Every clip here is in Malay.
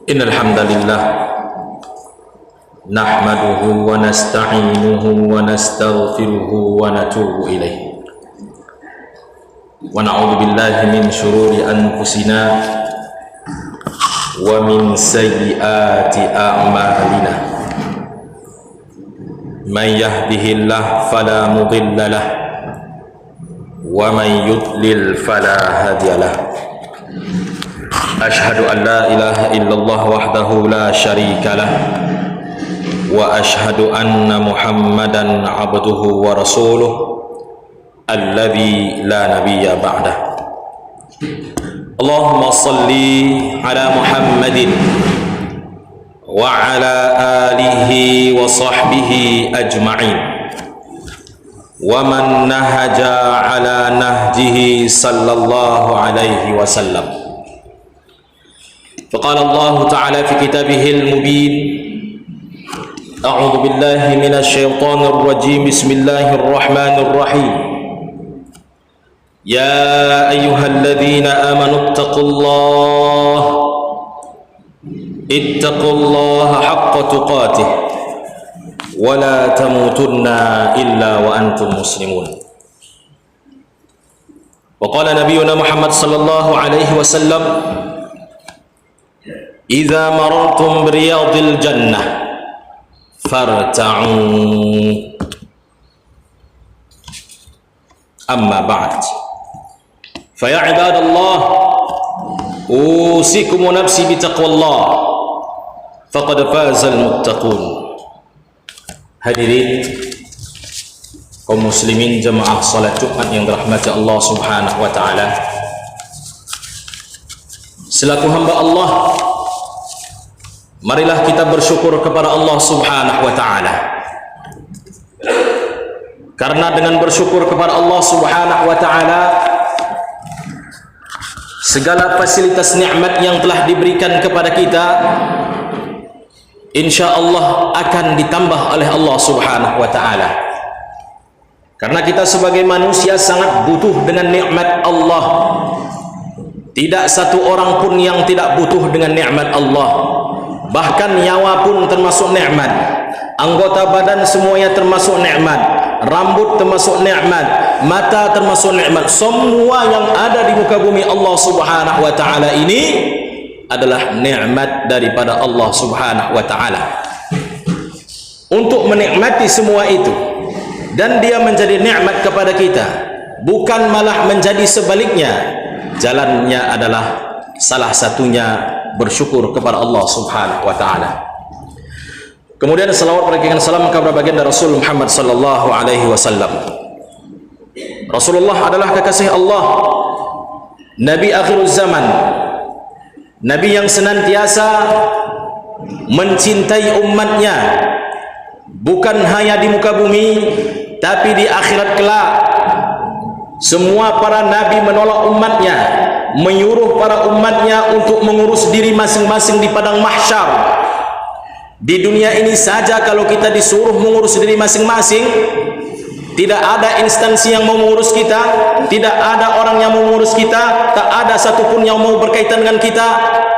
Innal hamdalillah nahmaduhu wa nasta'inuhu wa nastaghfiruhu wa natubu ilayh wa na'udzu billahi min shururi anfusina wa min sayyiati a'malina. Man yahdihillahu fala mudilla lahu wa man yudlil fala hadiya lahu. Ashhadu an la ilaha illallah wahdahu la syarika lah wa ashhadu anna Muhammadan abduhu wa rasuluh alladzi la nabiyya ba'dah. Allahumma salli ala Muhammadin wa ala alihi wa sahbihi ajma'in wa man nahaja ala nahjihi sallallahu alaihi wasallam. فقال الله تعالى في كتابه المبين: أعوذ بالله من الشيطان الرجيم بسم الله الرحمن الرحيم يا أيها الذين آمنوا اتقوا الله حق تقاته ولا تموتن إلا وأنتم مسلمون. وقال نبينا محمد صلى الله عليه وسلم: إذا مررتم برياض الجنة فارتعوا. أما بعد فيا عباد الله أوصيكم ونفسي بتقوى الله فقد فاز المتقون. Hadirin kaum muslimin jemaah salat Jumat yang dirahmati Allah Subhanahu wa taala, selaku hamba Allah, marilah kita bersyukur kepada Allah Subhanahu wa taala. Karena dengan bersyukur kepada Allah Subhanahu wa taala, segala fasilitas nikmat yang telah diberikan kepada kita insyaallah akan ditambah oleh Allah Subhanahu wa taala. Karena kita sebagai manusia sangat butuh dengan nikmat Allah. Tidak satu orang pun yang tidak butuh dengan nikmat Allah. Bahkan nyawa pun termasuk nikmat, anggota badan semuanya termasuk nikmat, rambut termasuk nikmat, mata termasuk nikmat. Semua yang ada di muka bumi Allah Subhanahu wa taala ini adalah nikmat daripada Allah Subhanahu wa taala. Untuk menikmati semua itu dan dia menjadi nikmat kepada kita, bukan malah menjadi sebaliknya, jalannya adalah salah satunya bersyukur kepada Allah Subhanahu wa taala. Kemudian salawat berikan salam kepada baginda Rasul Muhammad sallallahu alaihi wasallam. Rasulullah adalah kekasih Allah, nabi akhirul zaman, nabi yang senantiasa mencintai umatnya, bukan hanya di muka bumi tapi di akhirat kelak. Semua para nabi menolak umatnya, menyuruh para umatnya untuk mengurus diri masing-masing di padang mahsyar. Di dunia ini saja kalau kita disuruh mengurus diri masing-masing, tidak ada instansi yang mau mengurus kita, tidak ada orang yang mau mengurus kita, tak ada satupun yang mau berkaitan dengan kita,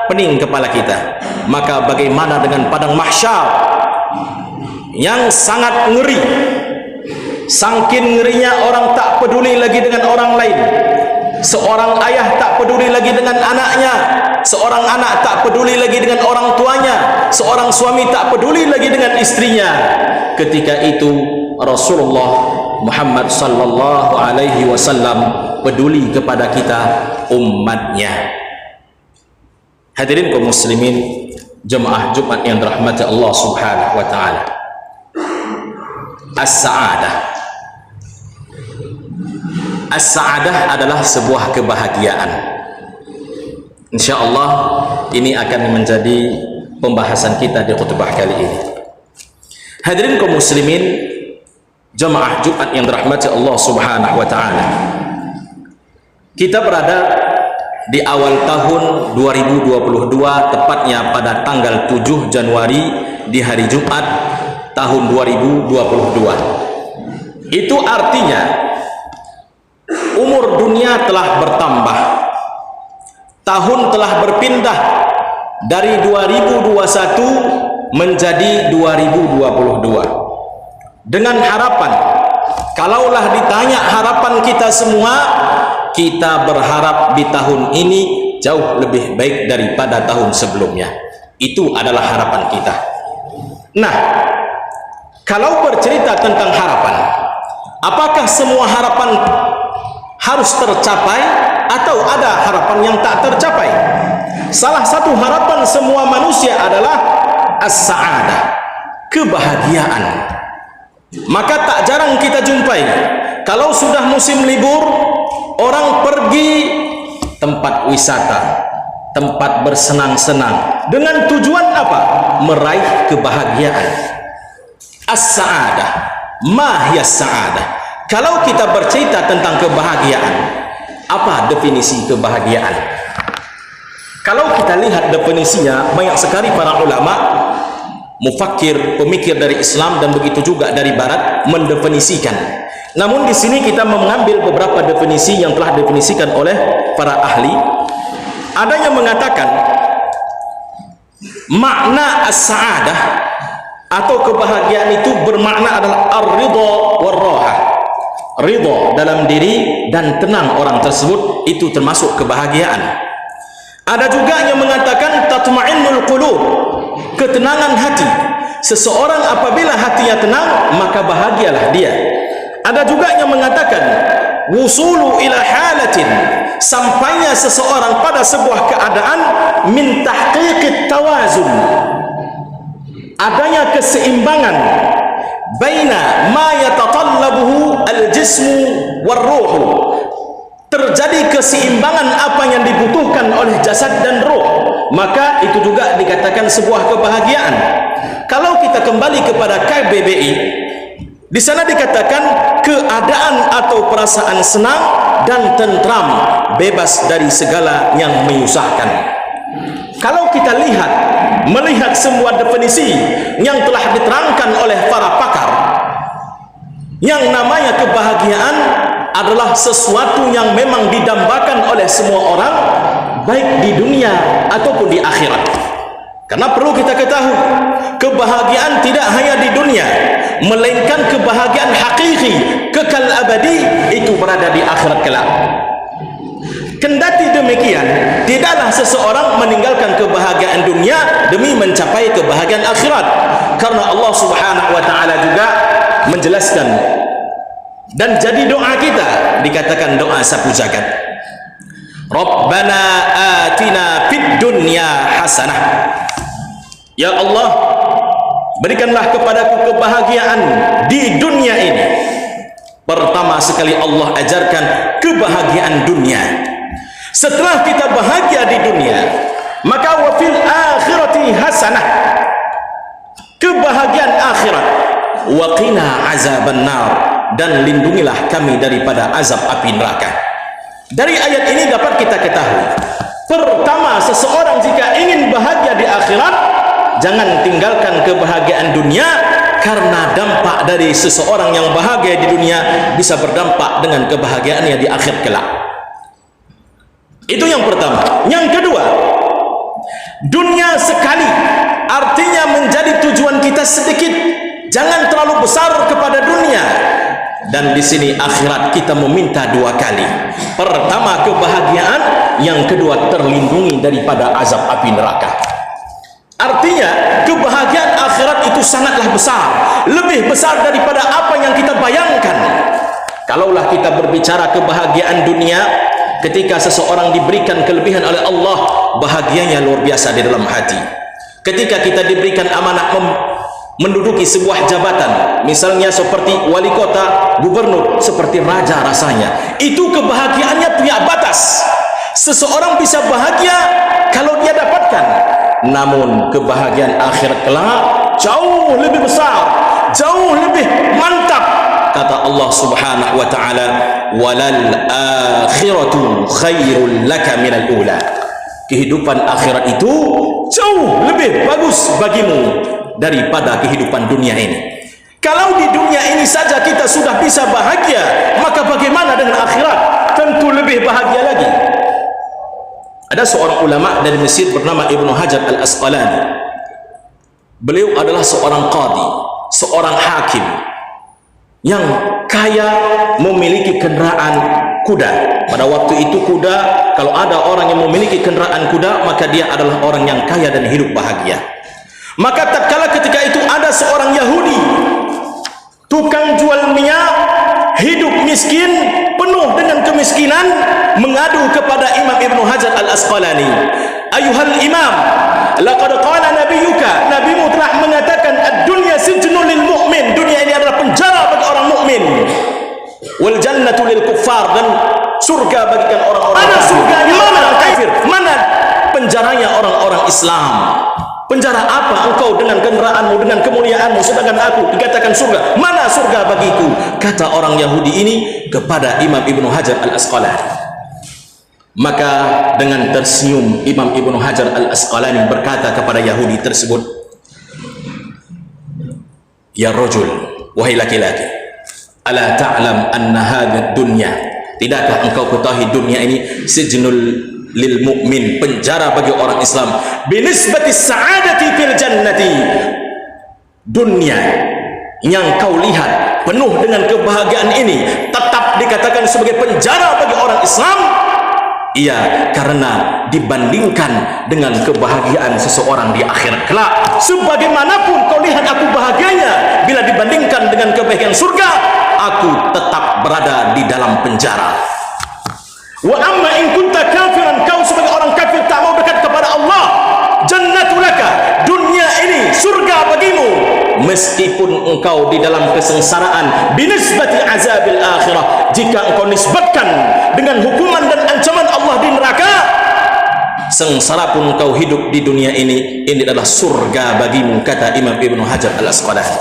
pening kepala kita. Maka bagaimana dengan padang mahsyar yang sangat ngeri? Saking ngerinya orang tak peduli lagi dengan orang lain. Seorang ayah tak peduli lagi dengan anaknya, seorang anak tak peduli lagi dengan orang tuanya, seorang suami tak peduli lagi dengan istrinya. Ketika itu Rasulullah Muhammad sallallahu alaihi wasallam peduli kepada kita, umatnya. Hadirin kaum muslimin jemaah Jumat yang dirahmati Allah Subhanahu wa taala. As-sa'adah. As-sa'adah adalah sebuah kebahagiaan. InsyaAllah ini akan menjadi pembahasan kita di khutbah kali ini. Hadirin kaum muslimin jemaah Jumat yang dirahmati Allah Subhanahu wa taala, kita berada di awal tahun 2022, tepatnya pada tanggal 7 Januari di hari Jumat tahun 2022. Itu artinya umur dunia telah bertambah, tahun telah berpindah, dari 2021 menjadi 2022 dengan harapan, kalaulah ditanya harapan kita semua, kita berharap di tahun ini jauh lebih baik daripada tahun sebelumnya. Itu adalah harapan kita. Nah, kalau bercerita tentang harapan, apakah semua harapan harus tercapai atau ada harapan yang tak tercapai? Salah satu harapan semua manusia adalah as-sa'adah, kebahagiaan. Maka tak jarang kita jumpai, kalau sudah musim libur, orang pergi tempat wisata, tempat bersenang-senang, dengan tujuan apa? Meraih kebahagiaan. As-sa'adah, ma hiya as-sa'adah? Kalau kita bercerita tentang kebahagiaan, apa definisi kebahagiaan? Kalau kita lihat definisinya, banyak sekali para ulama, mufakkir, pemikir dari Islam dan begitu juga dari Barat mendefinisikan. Namun di sini kita mengambil beberapa definisi yang telah definisikan oleh para ahli. Ada yang mengatakan makna as-sa'adah atau kebahagiaan itu bermakna adalah ar-ridha war-rahah. Ridha dalam diri dan tenang orang tersebut, itu termasuk kebahagiaan. Ada juga yang mengatakan tatma'innul qulub, ketenangan hati. Seseorang apabila hatinya tenang, maka bahagialah dia. Ada juga yang mengatakan wusulu ila halatin, sampainya seseorang pada sebuah keadaan min tahqiqit tawazun, adanya keseimbangan baina ma yatatallabuhu al-jismu war-ruhu, terjadi keseimbangan apa yang dibutuhkan oleh jasad dan roh, maka itu juga dikatakan sebuah kebahagiaan. Kalau kita kembali kepada KBBI, di sana dikatakan keadaan atau perasaan senang dan tentram, bebas dari segala yang menyusahkan. Kalau kita melihat semua definisi yang telah diterangkan oleh para pakar, yang namanya kebahagiaan adalah sesuatu yang memang didambakan oleh semua orang, baik di dunia ataupun di akhirat. Karena perlu kita ketahui, kebahagiaan tidak hanya di dunia, melainkan kebahagiaan hakiki, kekal abadi, itu berada di akhirat kelak. Kendati demikian, tidaklah seseorang meninggalkan kebahagiaan dunia demi mencapai kebahagiaan akhirat. Karena Allah Subhanahu wa taala juga menjelaskan, dan jadi doa kita dikatakan doa sapu jagat. Rabbana atina fid dunya hasanah. Ya Allah, berikanlah kepadaku kebahagiaan di dunia ini. Pertama sekali Allah ajarkan kebahagiaan dunia. Setelah kita bahagia di dunia, maka wa fil akhirati hasanah, kebahagiaan akhirat. Wa qina azabannar, dan lindungilah kami daripada azab api neraka. Dari ayat ini dapat kita ketahui, pertama, seseorang jika ingin bahagia di akhirat, jangan tinggalkan kebahagiaan dunia, karena dampak dari seseorang yang bahagia di dunia bisa berdampak dengan kebahagiaannya di akhir kelak. Itu yang pertama. Yang kedua, dunia sekali, artinya menjadi tujuan kita sedikit, jangan terlalu besar kepada dunia. Dan di sini akhirat kita meminta dua kali. Pertama kebahagiaan, yang kedua terlindungi daripada azab api neraka. Artinya kebahagiaan akhirat itu sangatlah besar, lebih besar daripada apa yang kita bayangkan. Kalaulah kita berbicara kebahagiaan dunia, ketika seseorang diberikan kelebihan oleh Allah, bahagianya luar biasa di dalam hati. Ketika kita diberikan amanah menduduki sebuah jabatan, misalnya seperti wali kota, gubernur, seperti raja rasanya, itu kebahagiaannya punya batas. Seseorang bisa bahagia kalau dia dapatkan, namun kebahagiaan akhir kelak jauh lebih besar, jauh lebih mantap. Kata Allah Subhanahu wa taala, walal akhiratu khairul laka minal ula. Kehidupan akhirat itu jauh lebih bagus bagimu daripada kehidupan dunia ini. Kalau di dunia ini saja kita sudah bisa bahagia, maka bagaimana dengan akhirat? Tentu lebih bahagia lagi. Ada seorang ulama dari Mesir bernama Ibnu Hajar Al-Asqalani. Beliau adalah seorang qadi, seorang hakim yang kaya, memiliki kendaraan kuda. Pada waktu itu kuda, kalau ada orang yang memiliki kendaraan kuda, maka dia adalah orang yang kaya dan hidup bahagia. Maka tatkala ketika itu ada seorang Yahudi, tukang jual minyak, hidup miskin, penuh dengan kemiskinan, mengadu kepada Imam Ibnu Hajar Al-Asqalani. Ayuhal imam, laqad qala nabiyyuka, nabimu telah mengatakan ad-dunya sijnul lil mu'min, dunia ini adalah penjara bagi orang mukmin, wal jannatu lil kuffar, dan surga bagikan orang-orang kafir. Mana surganya orang kafir? Mana penjaranya orang-orang Islam? Penjara apa engkau dengan kenderaanmu, dengan kemuliaanmu, sedangkan aku dikatakan surga? Mana surga bagiku? Kata orang Yahudi ini kepada Imam Ibnu Hajar Al-Asqalani. Maka dengan tersenyum Imam Ibnu Hajar Al-Asqalani berkata kepada Yahudi tersebut, ya rajul, wahai laki-laki, ala ta'lam anna hadhihi dunya, tidakkah engkau ketahui dunia ini sijnul lil mu'min, penjara bagi orang Islam, binisbati sa'adati fil jannati, dunia yang kau lihat penuh dengan kebahagiaan ini tetap dikatakan sebagai penjara bagi orang Islam. Iya, karena dibandingkan dengan kebahagiaan seseorang di akhirat kelak, sebagaimanapun kau lihat aku bahagianya, bila dibandingkan dengan kebahagiaan surga, aku tetap berada di dalam penjara. Wa amma in kunta kafiran, kau sebagai orang kafir tak mau dekat kepada Allah, jannatulaka, dunia ini surga bagimu, meskipun engkau di dalam kesengsaraan, binisbati azabil akhirah, jika engkau nisbatkan dengan hukuman dan ancaman Allah di neraka, sengsara pun engkau hidup di dunia ini adalah surga bagimu, kata Imam Ibnu Hajar Al-Asqalani.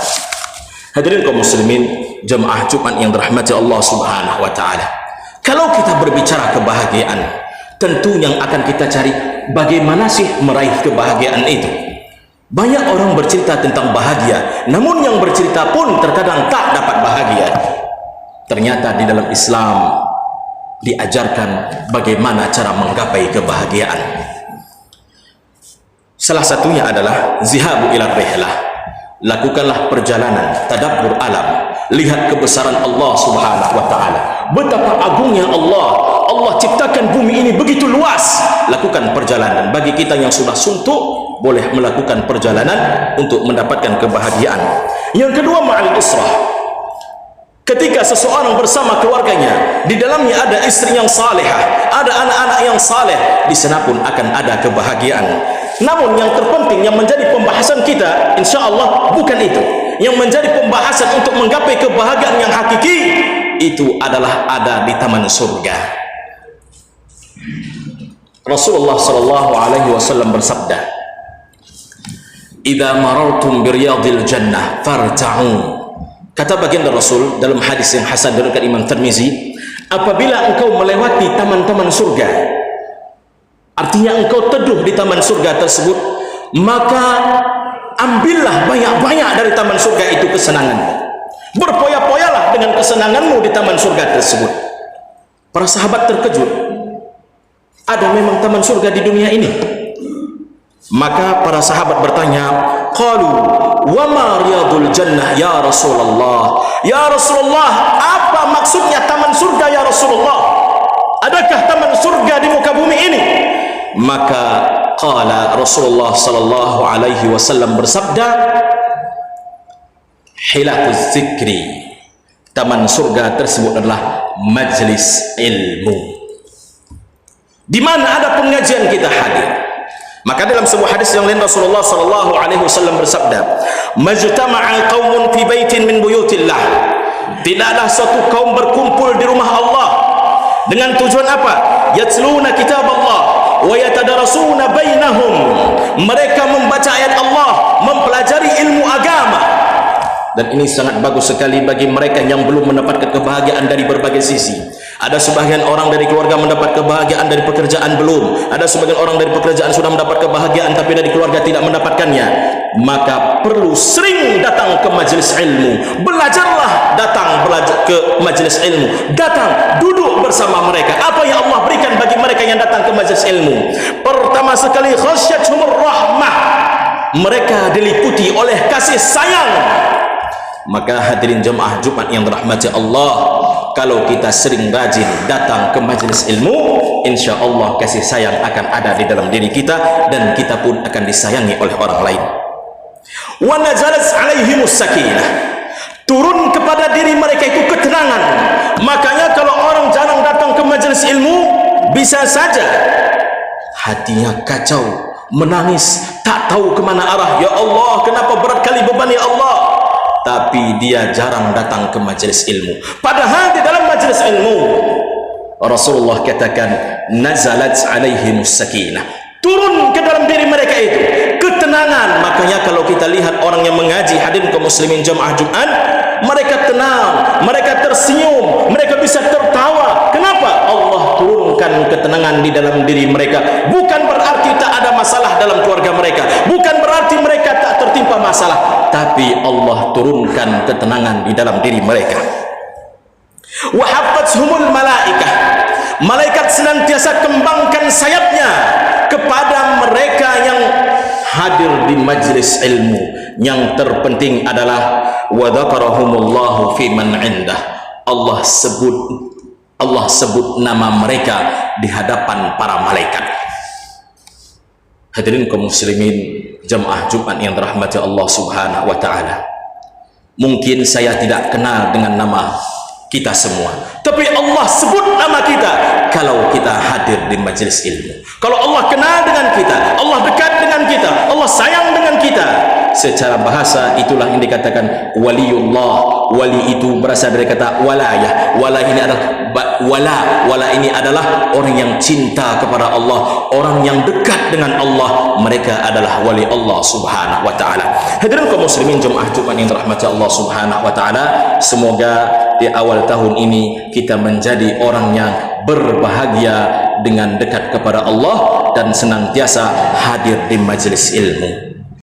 Hadirin kaum muslimin, jemaah Jumat yang dirahmati Allah Subhanahu wa taala. Kalau kita berbicara kebahagiaan, tentu yang akan kita cari bagaimana sih meraih kebahagiaan itu. Banyak orang bercerita tentang bahagia, namun yang bercerita pun terkadang tak dapat bahagia. Ternyata di dalam Islam diajarkan bagaimana cara menggapai kebahagiaan. Salah satunya adalah zihabu ila rihlah, lakukanlah perjalanan tadabbur alam, lihat kebesaran Allah Subhanahu wa taala, betapa agungnya Allah. Allah ciptakan bumi ini begitu luas. Lakukan perjalanan. Bagi kita yang sudah suntuk, boleh melakukan perjalanan untuk mendapatkan kebahagiaan. Yang kedua, ma'al usrah, ketika seseorang bersama keluarganya, di dalamnya ada istri yang salehah, ada anak-anak yang saleh, di sana pun akan ada kebahagiaan. Namun yang terpenting, yang menjadi pembahasan kita insyaallah bukan itu. Yang menjadi pembahasan untuk menggapai kebahagiaan yang hakiki, itu adalah ada di taman surga. Rasulullah sallallahu alaihi wasallam bersabda, "Idza marartum bi riyadil jannah farta'u." Kata baginda Rasul dalam hadis yang hasan dari Imam Tirmizi, apabila engkau melewati taman-taman surga, artinya engkau teduh di taman surga tersebut, maka ambillah banyak-banyak dari taman surga itu kesenanganmu. Berpoya-poyalah dengan kesenanganmu di taman surga tersebut. Para sahabat terkejut. Ada memang taman surga di dunia ini? Maka para sahabat bertanya, qalu wa ma riyadul jannah ya Rasulullah? Ya Rasulullah, apa maksudnya taman surga ya Rasulullah? Adakah taman surga di muka bumi ini? Maka qala Rasulullah sallallahu alaihi wasallam bersabda, hilaquz zikri, taman surga tersebut adalah majlis ilmu, di mana ada pengajian kita hadir. Maka dalam sebuah hadis yang lain Rasulullah sallallahu alaihi wasallam bersabda, majtama'a qaumun fi baitin min buyutillah, tidaklah suatu kaum berkumpul di rumah Allah dengan tujuan apa? Yatluna kitab Allah wa yatadarasuna bainahum, mereka membaca ayat Allah, mempelajari ilmu agama. Dan ini sangat bagus sekali bagi mereka yang belum mendapatkan kebahagiaan dari berbagai sisi. Ada sebagian orang dari keluarga mendapat kebahagiaan, dari pekerjaan belum. Ada sebagian orang dari pekerjaan sudah mendapat kebahagiaan, tapi dari keluarga tidak mendapatkannya. Maka perlu sering datang ke majelis ilmu. Belajarlah, datang ke majelis ilmu, datang duduk bersama mereka. Apa yang Allah berikan bagi mereka yang datang ke majelis ilmu? Pertama sekali, khasyyathumur rahmah, mereka diliputi oleh kasih sayang. Maka hadirin jemaah Jumat yang dirahmati Allah, kalau kita sering rajin datang ke majelis ilmu, insya Allah kasih sayang akan ada di dalam diri kita, dan kita pun akan disayangi oleh orang lain. Wa nazalat alaihimus sakinah, turun kepada diri mereka itu ketenangan. Makanya kalau orang jarang datang ke majelis ilmu, bisa saja hatinya kacau, menangis, tak tahu kemana arah. Ya Allah, kenapa berat kali beban ya Allah? Tapi dia jarang datang ke majelis ilmu. Padahal di dalam majelis ilmu Rasulullah katakan nazalat alaihimus sakinah, turun ke dalam diri mereka itu ketenangan. Makanya kalau kita lihat orang yang mengaji, hadirin kaum muslimin jemaah Jumat, mereka tenang, mereka tersenyum, mereka bisa tertawa. Kenapa? Allah turunkan ketenangan di dalam diri mereka. Bukan berarti tak ada masalah dalam keluarga mereka, bukan berarti mereka tak tertimpa masalah, tapi Allah turunkan ketenangan di dalam diri mereka. Wa haffathumul malaikah, malaikat senantiasa kembangkan sayapnya kepada mereka yang hadir di majlis ilmu. Yang terpenting adalah wa dzakarahumullahu fi man indah, Allah sebut nama mereka di hadapan para malaikat. Hadirin kaum muslimin jemaah Jumat yang dirahmati Allah Subhanahu wa taala, mungkin saya tidak kenal dengan nama kita semua, tapi Allah sebut nama kita kalau kita hadir di majelis ilmu. Kalau Allah kenal dengan kita, Allah dekat dengan kita, Allah sayang dengan kita. Secara bahasa itulah yang dikatakan waliullah. Wali itu berasal dari kata walayah. Wala ini adalah wala ini adalah orang yang cinta kepada Allah, orang yang dekat dengan Allah. Mereka adalah wali Allah Subhanahu wa taala. Hadirin kaum muslimin jemaah Jumat yang dirahmati Allah Subhanahu wa taala, semoga di awal tahun ini kita menjadi orang yang berbahagia dengan dekat kepada Allah dan senantiasa hadir di majelis ilmu.